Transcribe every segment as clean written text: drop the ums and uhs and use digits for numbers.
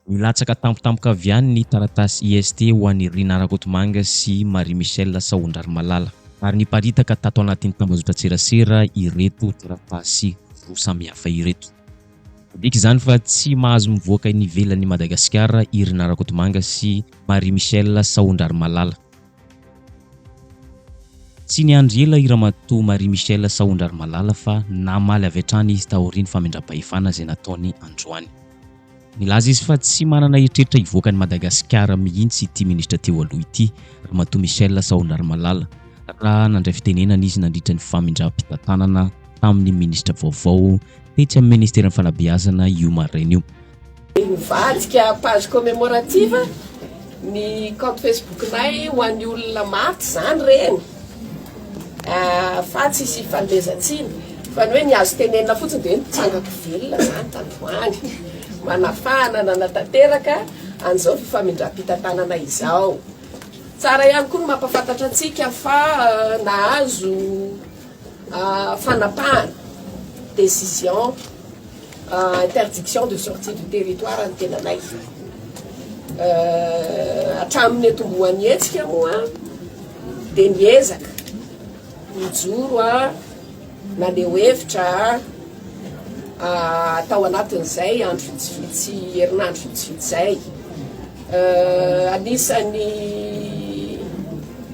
Milatsaka tampotampoka avy any ny taratasy IST ho an'ny Rina Rakotomanga sy Marie Michel Saondrarmalala ary niparitaka tato anatin'ny tambazotra-tserasera ireto taratasy roa samihafa ireto. Diky izany fa tsy mahazo mivoaka ny ivelan'i Madagasikara i Rina Rakotomanga sy Marie Michel Saondrarmalala. Tsy niandry ela i ramatoa Marie Michel Saondrarmalala fa namaly avy hatrany izy taorian'ny famindram-pahefana izay nataony androany. Nilaza izy fa tsy manana eritreritra hivoaka ny Madagasikara mihitsy ity ministra teo aloha ity, ramatoa Michel Saondrarmalala, raha nandray fitenenana izy nandritra ny famindram-pitantanana tamin'ny ministra vaovao tetsy amin'ny ministerin'ny fanabeazana io maraina io. Nivadika page commémorative ny compte Facebook-nay ho an'ny olona maty zany reny. Fa tsy hisy fandraisan-tsiny fa ny hoe niazo tenenina fotsiny dia nitsangako velona zany tandroany. Manafana nanatanteraka an'izao fifamindram-pitantanana izao. Tsara ihany koa no mampafantatra antsika fa nahazo fanapahana décision interdiction de sortie du territoire ny tenanay. Hatramin'ny atombohan'ny hetsika moa dia niezaka mijoro naneo hevitra tao anatin'izay andro vitsivitsy herinandro vitsivitsy zay. Anisan'ny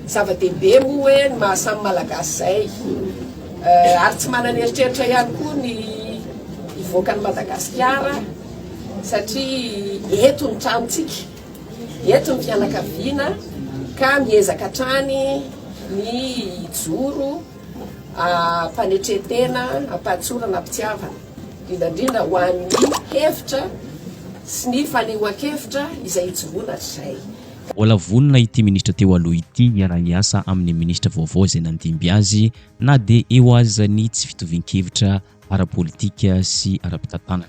zava-dehibe moa hoe ny mahasamy malagasy zay ary tsy manana eritreritra ihany koa ny ivoaka ny Madagasikara satria eto ny tranontsika, eto ny fianakaviana ka miezaka hatrany ny joro mpanetretena ampatsorana ampitiavana indrindra ho an'ny hevitra sy ny fanehoan-kevitra izay ijoroana hatrizay. Mbola vonona ity ministra teo aloha ity iara-iasa amin'ny ministra vaovao izay nandimby azy na dia eo aza ny tsy fitovian-kevitra ara-politika sy ara-pitantanana.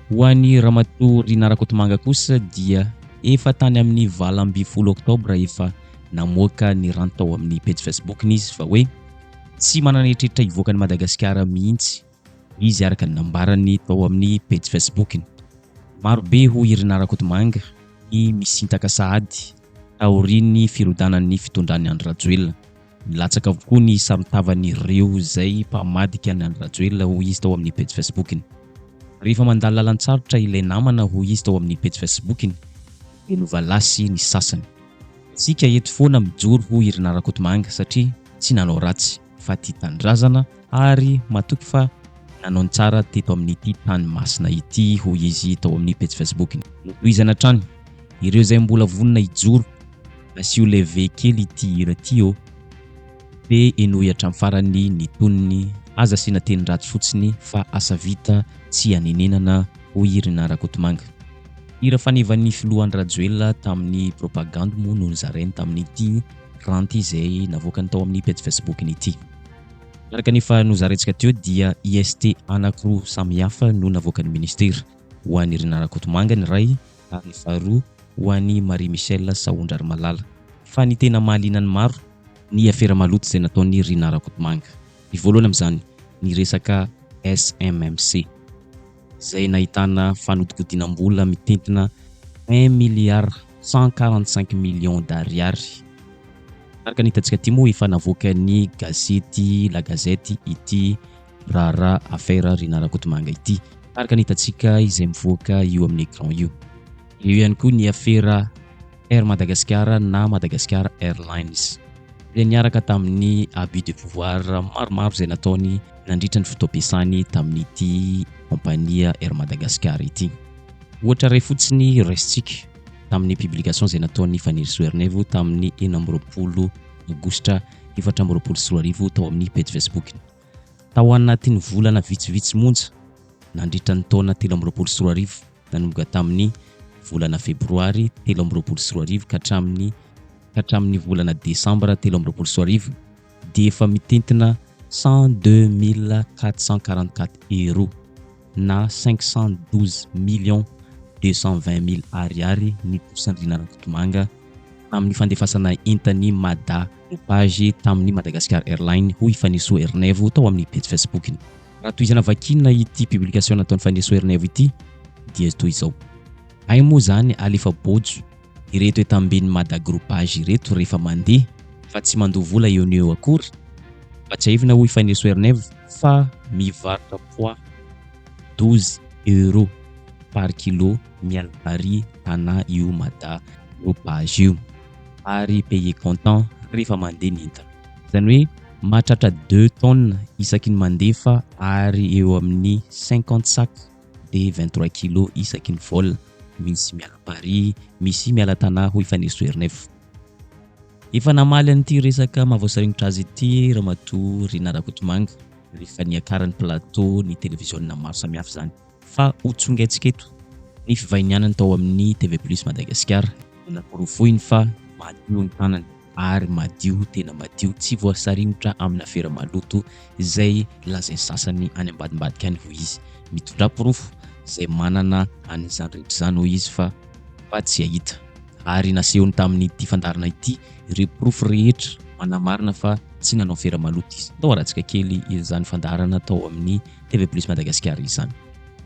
Ho an'ny ramatoa Rina Rakotomanga kosa dia efa tany amin'ny 20 Oktobra efa namoaka ny rano tao amin'ny page Facebook-ny izy fa hoe tsy manana eritreritra hivoaka ny Madagasikara mihitsy izy araka ny nambarany tao amin'ny page Facebook-ny. Marobe ho i Rina Rakotomanga ny misintaka sahady taorian'ny firodanan'ny fitondran'ny Andry Rajoelina. Nilatsaka avokoa ny saron-tavan'ireo izay mpamadika ny Andry Rajoelina ho izy tao amin'ny page Facebook-ny. Rehefa mandalo lalan-tsarotra ilay namana ho izy tao amin'ny page Facebook-ny dia novalasy ny sasany. Sika eto foana mijoro ho i Rina Rakotomanga satria tsy nanao ratsy fa tia tandrazana ary matoky fa nanao ny tsara teto amin'ity tany masina ity ho izy tao amin'ny page Facebook-ny. Notohizana hatrany ireo izay mbola vonona hijoro asio leve kely ity hira ity dia enoy hatramin'ny farany ny tonony aza asiana teny ratsy fotsiny fa asa vita tsy hanenenana ho i Rina Rakotomanga. Hira fanevan'ny filohan'ny Rajoelina tamin'ny propagande moa no nizarainy tamin'ity ranty izay navoakany tao amin'ny page Facebook-ny ity. Araka nefa nozaraintsika teo dia IST anankiroa samihafa no navoakan'ny ministera, ho an'ny Rina Rakotomanga ny ray ary ny faharoa ho an'ny Marie Michel Saondrarmalala. Fa ny tena mahaliana ny maro ny afera maloto izay nataon'ny Rina Rakotomanga. Ny voalohany amin'izany ny resaka SMMC izay nahitana fanodikodiam-bola mitentina 1,145 milliard d'ariary. Araka ny hitantsika ity moa efa navoaka ny gazety La Gazette ity raharaha affaire Rina Rakotomanga ity. Araka ny hitantsika izay mivoaka io amin'ny écran io. Eo ihany koa ny affaire Air Madagascar na Madagascar Airlines. Dia niaraka tamin'ny abus de pouvoir maromaro izay nataony nandritra ny fotoam-piasany tamin'ity kompania Air Madagascar ity. Ohatra ray fotsiny resitsika tamin'ny publication izay nataony Fanny Soernevo tamin'ny 20 Aogositra 2024 tao amin'ny page Facebook. tao anatin'ny volana vitsivitsy monja nandritra ny taona 2024 nanomboka tamin'ny volana febroary 2024 ka hatramin'ny volana desambra 2024 dia efa mitentina 102 444 € na 512 220 000 ariary ny posany Rina Rakotomanga amin'ny fandefasana entany Mada page tamin'ny Madagascar Airline ho ifaneso Ernevo tao amin'ny page Facebook. Raha toizana vakina ity publication nataon'ny faneso Ernevo ity dia toy izao: ay moa zany alefa bojo ireto etambeny Mada groupage ireto rehefa mandeha fa tsy mandoa vola eo akory, fa tsy aivina ho ifaneso Ernevo fa mivarotra poids 12 € par kilo mialbary tana io Mada groupage io ary payer comptant rehefa mandeha ny entana. Zany hoe mahatratra 2 tonnes isaky ny mandefa ary eo amin'ny 50 sac de 23 kg isaky ny vol, misy miala Paris, misy miala tana ho ifaneso Ernevo. Efa namaly an'ity resaka mahavoasaringotra azy ity Ramatoa Rina Rakotomanga rehefa niakaran'ny plateau ny télévisionna maro samihafa zany, fa hotsongaitsika eto ny fivainianany tao amin'ny TV Plus Madagascar naporofoiny fa madio ny tanany ary madio, tena madio, tsy voasaringotra amin'ny afera maloto izay lazainy sasany any ambadimbadika any ho izy mitondra porofo izay manana an'izany rehetra izany ho izy fa tsy ahita. Ary nasehony tamin'ity fandarana ity ireo porofo rehetra manamarina fa tsy nanao afera maloto izy. Tao aratsika kely izany fandarana tao amin'ny TV Plus Madagascar izany.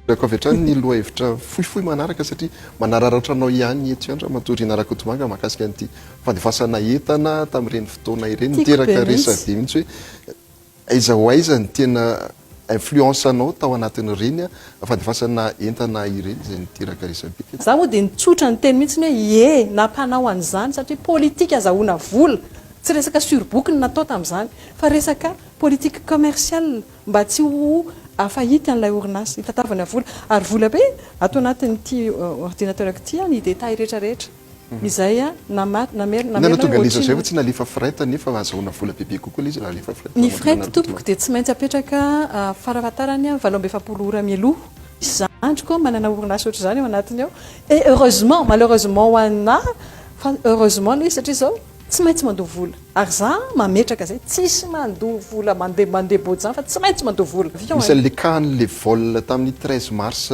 Ko avy hatrany ny loha hevitra fohifohy manaraka satria manararatra anao ihany eto ihany Ramatoa Rina Rakotomanga mahakasika an'ity fandefasana entana tamin'ireny fotoana ireny niteraka resabe mihitsy hoe aiza ho aiza ny tena influence anao tao anatin'ireny fandefasana entana ireny izay niteraka resabe. Za moa dia nitsotra ny teny mihitsy hoe nampanao an'izany satria politika azahoana vola, tsy resaka surbook ny natao tamin'izany fa resaka politique commerciale mba tsy ho afahity an'ilay orinasa hitatavana vola, ary vola be atao anatin'ity ordinateur ity ny détail rehetrarehetra izay namerina tonga liza zay fa tsy nalefa fret nefa azahoana vola bebe kokoa izy raha lefa fret. Ny fret tompoko dia tsy maintsy apetraka farafatarany 720 ora mieloha zandriko manana orinasa ohatr' izany ao anatiny ao, et heureusement malheureusement ho anah fa heureusement le satria zao tsy maintsy mandoa vola, ary za mametraka zay tsisy mandoa vola mandeha bojo zany fa tsy maintsy mandoa vola. Misy le cas le vol tamin'ny 13 mars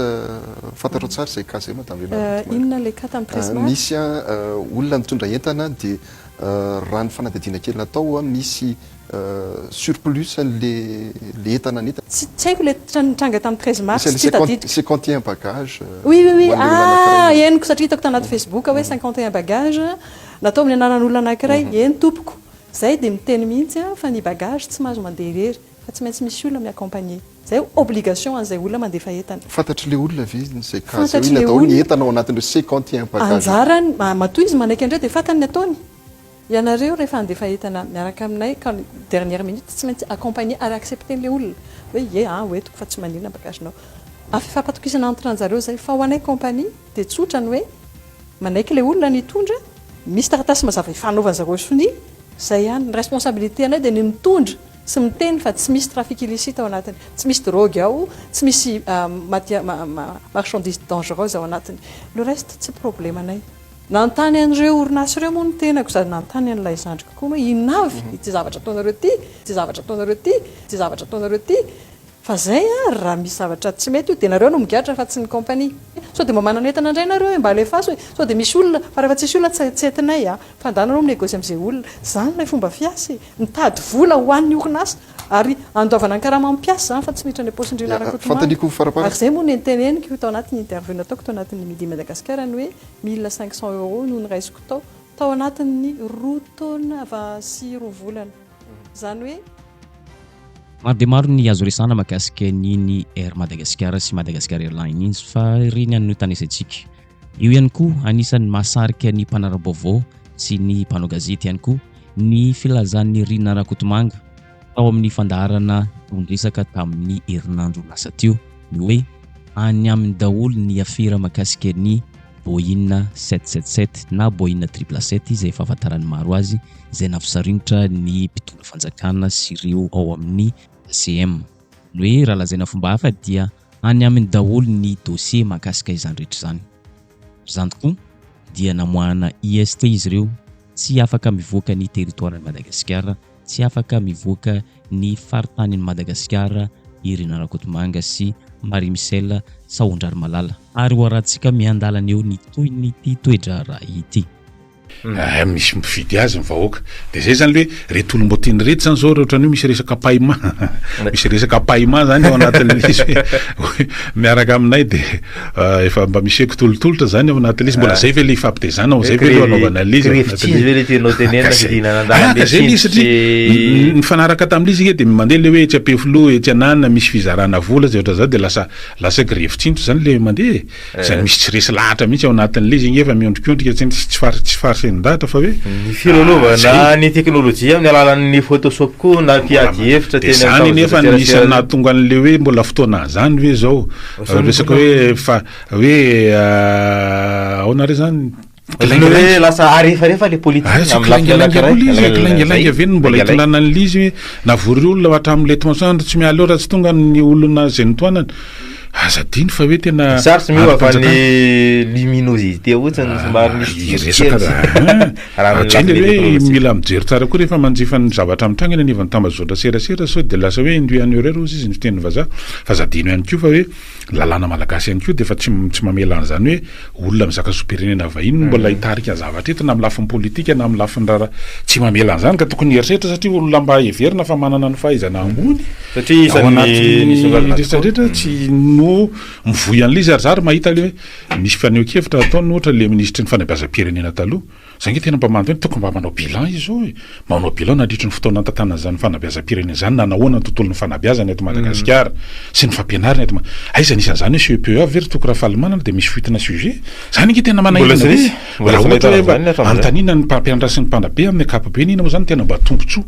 fantarao tsara izay cas zay ma tamin'ireny. Inona le cas tamin'ny 13 mars? Misy olona mitondra entana dia raha ny fanadadiana kely natao misy surplus le entana neta. Tsy haiko le tranga tamin'ny 13 mars tsy tadidiko. 51 bagage. Oui henoko satria hitako tanaty Facebook hoe 51 bagage natao amin'ny ananan'olona anankiray, eny tompoko zay dia miteny mihitsy fa ny bagage tsy mahazo mandeha irery fa tsy maintsy misy olona miaccompagner, zay obligation an'izay olona mandefa entana. Fantatry le olona ve izay cas zay ina daholo ny entana ao anatin'ireo 51 bagage. Anjarany matoa izy manaiky andreo dia fantany ny ataony. Ianareo rehefa andefa entana miaraka aminay ka dernière minute tsy maintsy accompagner ary accepter le olona hoe hoetiko fa tsy manina bagagenao. Afafatokisana entre anjareo zay fa ho anay compagnie dia tsotra ny hoe manaiky le olona nitondra, misy taratasy mazava ifanaovana zareo soni, zay ihany ny responsabilité anay dia ny mitondra sy miteny fa tsy misy trafic illicite ao anatiny, tsy misy drogue ao, tsy misy marchandise dangereuse ao anatiny. Le reste tsy problème anay. Nantany an'ireo orinasa ireo moa ny tenako sady nantany an'ilay zandriko koa hoe inavy ity zavatra ataonareo ity, ity zavatra ataonareo ity, ity zavatra ataonareo ity, fa zay raha misy zavatra tsy mety io dia nareo no migatra fa tsy ny compagnie. So dia mba manana entana indray nareo mba alefaso hoe so dia misy olona fa rehefa tsisy olona tsy entinay fandanareo minegosia amin'izay olona, zany ilay fomba fiasy mitady vola ho an'ny orinasa ary andovana ny karama mampiasa zany fa tsy miditra ny paosindrina Rakotomanga. Ary zay moa ny teneniko tao anatin'ny interview nataoko tao anatin'ny Midi Madagascar ny hoe 1500 € no niraisiko tao anatin'ny 2 taona sy 2 volana. Zany hoe maro dia maro ny azo resana mahakasika niny Air Madagascar sy Madagascar Airline izy fa ireny any tanesantsika. Io ihany koa anisan'ny mahasarika ny mpanara-baovao sy ny mpanao gazety ihany koa ny filazan'ny Rina Rakotomanga tao amin'ny fandaharana tondresaka tamin'ny herinandro lasa teo ny hoe any amin'ny daholo ny afera mahakasika ny Boeing 777 na Boeing 777 izay efa afantaran'ny maro azy izay nafisaringotra ny mpitondra fanjakana sy ireo ao amin'ny CM. ny hoe raha lazaina fomba hafa dia any amin'ny daholo ny dossier mahakasika izany rehetra izany. Izany tokoa dia namoahana IST izy ireo, tsy afaka mivoaka ny territoire ny Madagasikara, tsy afaka mivoaka ny faritany ny Madagasikara, Irina Rakotomanga sy Marie Michel Saondrary Malala. Ary hoarantsika miandalana eo ny toy ny ity toedrara ity. Misy mifidy azy ny vahoaka dia zay zany hoe reto olomboteny reto zany zao ohatra hoe misy resaka païma misy resaka païma zany ao anatin'izy hoe miaraka aminay dia efa mba misy ekitolotolotra zany ao anatin'izy mbola zay ve le ifampitezana zay ve le anaovana lizy zay izy satria nifanaraka tamin'izy dia mandeha le hoe tsy ampefilo etsy anana misy fizarana vola zay ohatra zao dia lasa grevitsinto zany le mandeha zany misy tsy resy lahatra mihitsy ao anatin'izy igny efa miondrikondrika tsy farsendata fa hoe ny filalaovana ny teknôlôjia amin'ny alalan'ny photoshop koa na piady hevitra tena zany nefa nisy nahatonga an'le hoe mbola fotoana zany hoe zao resaka hoe fa hoe aona re zany hoe lasa arefarefa le politique kilangelanga veniny mbola hitolana an'izy navory olona hatramin'le tomasandro tsy miala ora tsy tonga ny olona zay nitoanana azadiny fa hoe tena sarotsy miova ny luminosité ohatrany somary misy resaka hoe mila mijery tsara koa rehefa manjifa ny zavatra amin'ny trangana anivany tambazotra serasera sao dia lasa hoe induan'ny horaire ozy izy ny fiteniny vazaha fa zadino ihany koa fa hoe lalàna malagasy ihany koa dia fa tsy mamela an'izany hoe olona mizaka sopirenena vahiny mbola hitarika zavatra eto na amin'ny lafiny politika na amin'ny lafiny rara tsy mamela an'izany ka tokony heritreritra satria olona mba heverina fa manana ny fahaizana ambony satria isan'nyrehetrarehetra tsy no mivoy an'le zarizary mahita le hoe misy faneho-kevitra ataony ohatra le ministry ny fanabeazam-pirenena taloha zany hoe tena mba manto hoe tokony mba manao bilan izy zao manao bilan nadritry ny fotoana tantanana zany fanabeazam-pirenena zany na nahoana ny tontolo ny fanabeazana eto Madagasikara sy ny fampianarana eto aiza nisan'izany hoe CEPA very toko raha falimanana dia misy fuitina sujet zany nge tena manahitanaantaniana ny mpampianatra sy ny mpanabe amin'ny akapobe nina moa zany tena mba tombotsoa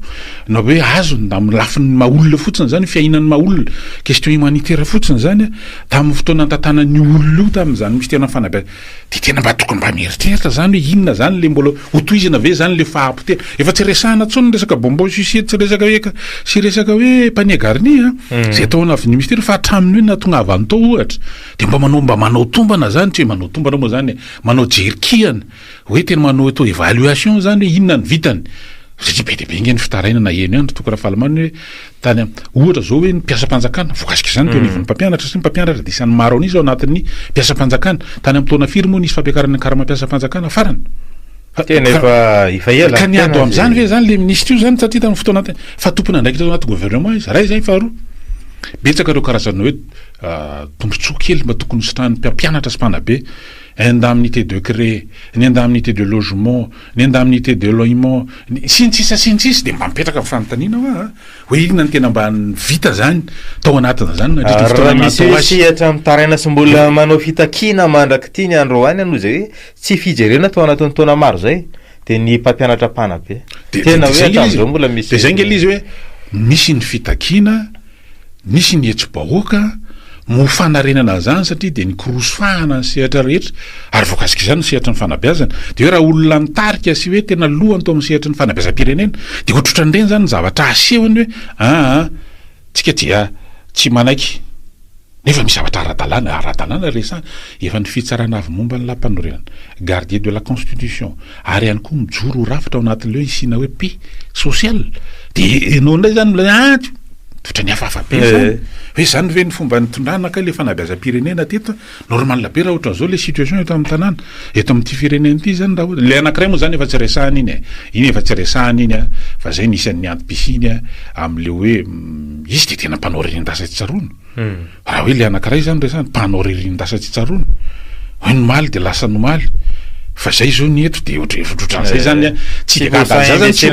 na hoe azo na amin'ny lafiny maolona fotsiny zany fiahinan'ny maolona question humanitaire fotsiny zany tamin'ny fotoana tantanany olona io tamin'izany misy tena fanabe dia tena mba tokony mba mieritreritra zany hoe inona zany le mbola hotoizana ve zany le fahampotena efa tsy resahana tsony resaka bombo suicide tsy resaka hoe sy resaka hoe panier garni zay atao anavy ministère fa hatraminy hoe natonga avy any tao ohatra dia mba manao tombana zany tsy hoe manao tombana moa zany manao jerikihana hoe tena manao atao évaluation zany hoe inona ny vitany satria be dia be nge ny fitaraina na eny ihany toko raha fahalamany hoe tany ohatra zao hoe ny mpiasam-panjakana voakasika izany teo anivon'ny mpampianatra sy ny mpampianatra dia isan'ny maro an'izy ao anatin'ny mpiasam-panjakana tany amin'ny taona firy moa nisy fampiakarana karama-mpiasam-panjakana farany tena efa ela ka niado amin'izany ve zany le ministre io zany satria tamin'ny fotoana fa tompona ndraiky tao anaty gouvernement izy ray zay faharoa betsaka ireo karazana hoe tombotsoa kely mba tokony hosotrahan'ny mpampianatra sy mpanabe indemnité de créer ny indemnité de logement ny indemnité de loyement sintsisa dia mba mipetraka amin'ny fanontaniana hoe inona ny tena mba vita zany tao anatina zany raha misy sihatra mitaraina sy mbola manao fitakiana mandraky ity ny andro any anoho zay hoe tsy fijerena tao anatin'ny taona maro zay dia ny mpampianatra mpanabe tena hoe hatramin'izao mbola misy dia zay nge izy hoe misy ny fitakiana misy ny etso-bahoaka mofanarenana zany satria dia nikorosofahana ny sehatra rehetra ary voakasika izany ny sehatra ny fanabeazana dia hoe raha olona nitarika sy hoe tena lohany tao amin'ny sehatra ny fanabeazam-pirenena dia ohatrotrandreny zany ny zavatra asehony hoe tsika dia tsy manaiky nefa misy zavatra ara-dalàna resana efa ny fitsarana avy momba ny lampanorenana gardien de la constitution ary ihany koa mijoro rafitra ao anatin'le hoe isina hoe paix social dia enao ndray zany totra ny hafahafa be zany hoe zany ve ny fomba nitondrana ka le fanabeazam-pirenena teto normal be raha ohatra zao le situation eto amin'ny tanàna eto amin'ity firenena ity zany raha le anankiray moa zany efa tsy resahana iny efa tsy resahana iny fa zay nisan'ny antom-pisiny amin'le hoe izy dia tena mpanao ririn-dasa tsy tsaroana raha hoe le anankiray zany resahana mpanao ririn-dasa tsy tsaroana hoe nomaly dia lasa nomaly fa zay zao ny eto dia ohatran'izay zany tsy dia gaga zany tsy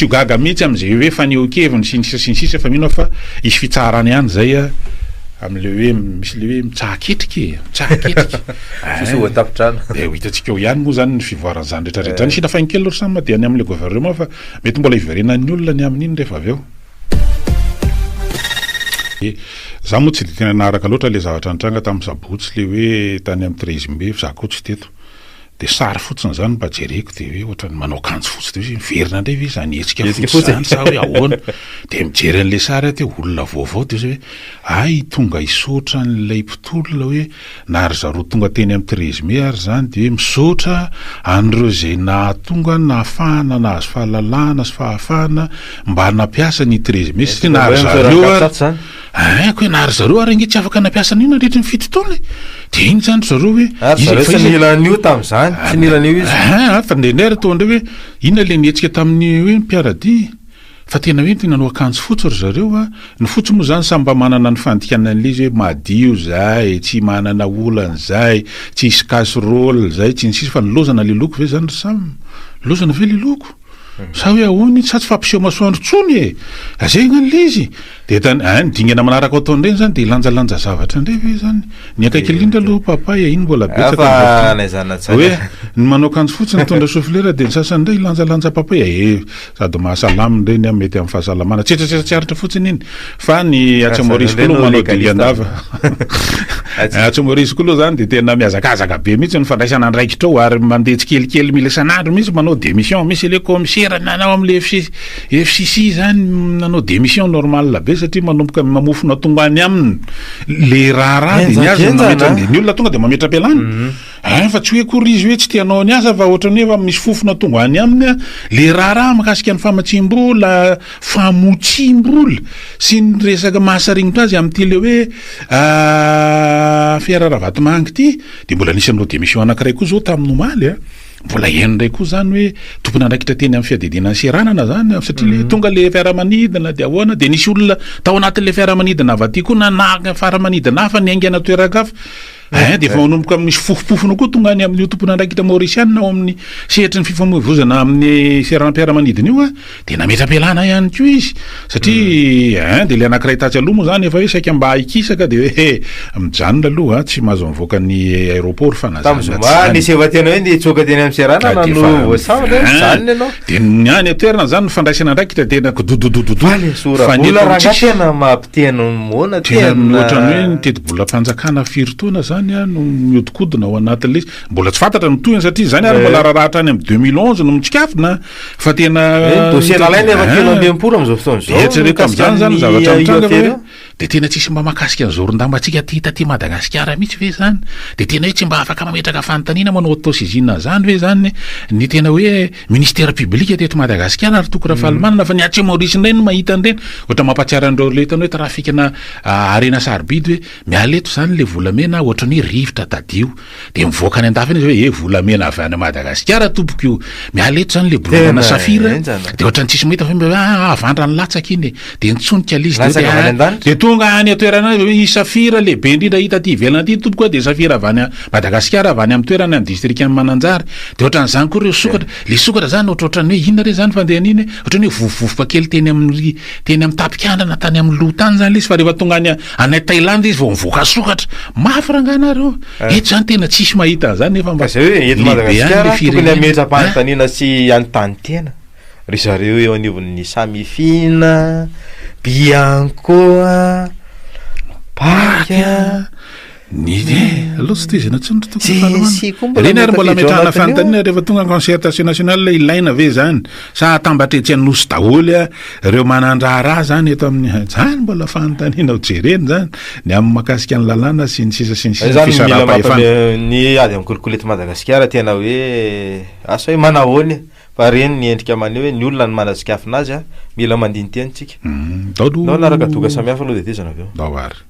ho gaga mihitsy amin'izay hoe faneho-keviny sinsisa fa mino fa isy fitsarany ihany zay amin'le hoe misy le hoe mitsahaketrika dia ho hitantsika eo ihany moa zany ny fivoaran'izany rehetrarehetra zany sina fahinkely loatra samy madehany amin'le gouvernement fa mety mbola hiverenan'ny olona ny amin'iny rehefa avy eo za moa tsy dia tena naharaka loatra le zavatra nitranga tamin'ny sabotsy le hoe tany amin'ny 13 mbe za koa tsy teto de sary fotsiny zany mba jereko de hoe ohatrany manao kanjo fotsy de hoe miverina indray ve zany hetsika fotsy zany sa hoe ahoana de mijery an'le sary te olona vaovao de hoe ay tonga isotra n'ilay mpitolona hoe na ary zareo tonga teny amin'ny 13 mai ary zany de hoe misotra an'ireo zay nahatonga nahafahana na azo fahalalahana sy fahafahana mba nampiasa ny 13 mai sy na ary zareo ko hoe na ary zareo ary nge tsy afaka nampiasa n'io nandritra ny fito taona de iny zany zareo hoe sy nilan'io tam'izany sy nilan'io izy fa ndray to ndray hoe ina le nietsika tamin'ny hoe mpiaradia fa tena hoe nanao akanjo fotsy ry zareo ny fotsy moa zany samy mba manana ny fandikanan'le izy hoe madio zay tsy manana olana zay tsy isy casserole zay tsy nisisy fa nilozana le loko ve zany ry samy lozana ve le loko sa hoe ahoany sa tsy fampiseho masoandro tsony zay gnan'le izy de nidingana manaraka ao ataony reny zany de lanjalanja zavatra indray ve zany ny akaiky lindra aloha papay iny mbola betsaka hoe ny manao kanjo fotsy nitondra soflera de ny sasany indray lanjalanja papay sady mahasalamy reny mety amin'ny fahasalamana tsetratsetsatsiaritra fotsiny iny fa ny atsamorisy koa manao diliandava atsamorisy koa aloha zany de tena miazakazaka be mihitsy ny fandraisana andraikitra ao ary mandeha tsikelikely mila isan'andro mihitsy manao démission misy le commissaire nanao am'le FCC zany nanao démission normal be satria manomboka mamofona tongany aminy le raha de niazy nametra de ny olona tonga de mametra pelany fa tsy hoe kory izy hoe tsy tianao ny asa fa ohatrany hoe misy fofona tongany aminy le raha makasika ny famatsimbola famotsimbola sy ny resaka mahasarignitra azy amin'ity le hoe fiararavatomanga ity de mbola nisy anao démission anankiray koa zao tamin'ny omaly mbola eny ndray koa zany hoe tompony andraikitra teny amin'ny fiadidina ny seranana zany satria le tonga le fiaramanidina de ahoana de nisy olona tao anatin'le fiaramanidina avy aty koa nanaka fiaramanidina hafa ny aingana toerakafa de efa manomboka misy fofopofona koa tonga any amin'ny tompony andraikitra maorisiana ao amin'ny sehatry ny fifamoivoizana amin'ny seranam-piaramanidina io de nametra-pialana ihany koa izy satria de le anankiray tatsy aloha moa zany efa hoe saika mba ikisaka de hoe mijanona aloha tsy mahazo mivoaka ny aéroport fa nazama nisy efa tena hoe nitsoka teny amin'ny serana no voasavana zany ianao de ny any toerana zany ny fandraisana andraikitra tena kodododododo sorabola raha tena mampiteno mona tena ohatrany hoe nitety-bola mpanjakana firy-taona zany no miodikodina ao anatin'le izy mbola tsy fantatra ny tohiny satria zany ary mbola raharahatra any amin'ny 2011 no mitsikafina fa tena dossier nalaina efa telo ambempolo am'izao fotoana zao eritrereto am'zany zany zavatra mitranga de tena tsisy mba mahakasika ny zoron-dambatsika ty Madagasikara mihitsy ve zany de tena hoe tsy mba afaka mametraka fanontaniana manao autosaisine zany ve zany ny tena hoe ministère public teto Madagasikara ary toko rafahalemana fa ny Maurice ndray no mahita an'ireny ohatra mampatsiara andreo letany hoe trafikina arena sarbidy hoe mialeto zany le volamena ohatrany hoe rivotra tadio de mivoaka any andafiny izy hoe volamena avy any Madagasikara tompoko io mialeto zany le bolongana safira de ohatrany tsisy mahita fa avandra ny latsaka iny de nitsonika lizy de tonga any atoerana safira lehibe indrindra hita aty ivelana aty tompoko de safira avy any Madagasikara avy any amin'ny toerana amin'ny district amin'ny Mananjary de ohatran'izany koa reo sokatra le sokatra zany ohatrany hoe inona re zany fandehan'iny ohatrany hoe vovovoka kely teny amin'ny tapikandra na tany amin'ny loha tany zany le izy fa rehefa tonga any Thaïlande izy vao mivoaka sokatra mafy ranganareo eto zany tena tsisy mahita zany nefa mba hoe eto Madagasikara tokony ametra-panontaniana sy anontany tena ry zareo eo anivon'ny samifina biancoa paka aloha tsy tezana tsony reny ary mbola metrahana fanontaniana rehefa tonga ny concertation nationale ilaina ve zany sa tambatretsy anosy daholy reo manandraraha zany eto amin'ny zany mbola fanontaniana ho jereny zany ny amin'ny makasika ny lalàna sy ny sisa sy ny fisarapahefana ny ady amin'ny kolokolety Madagasikara tena hoe asa hoe manahoany fa reny ny endrika maneo hoe ny olona ny manazikafina azy mila mandiny teny tsika dao naraka doka samihafa aloha de tezana aveo dao ary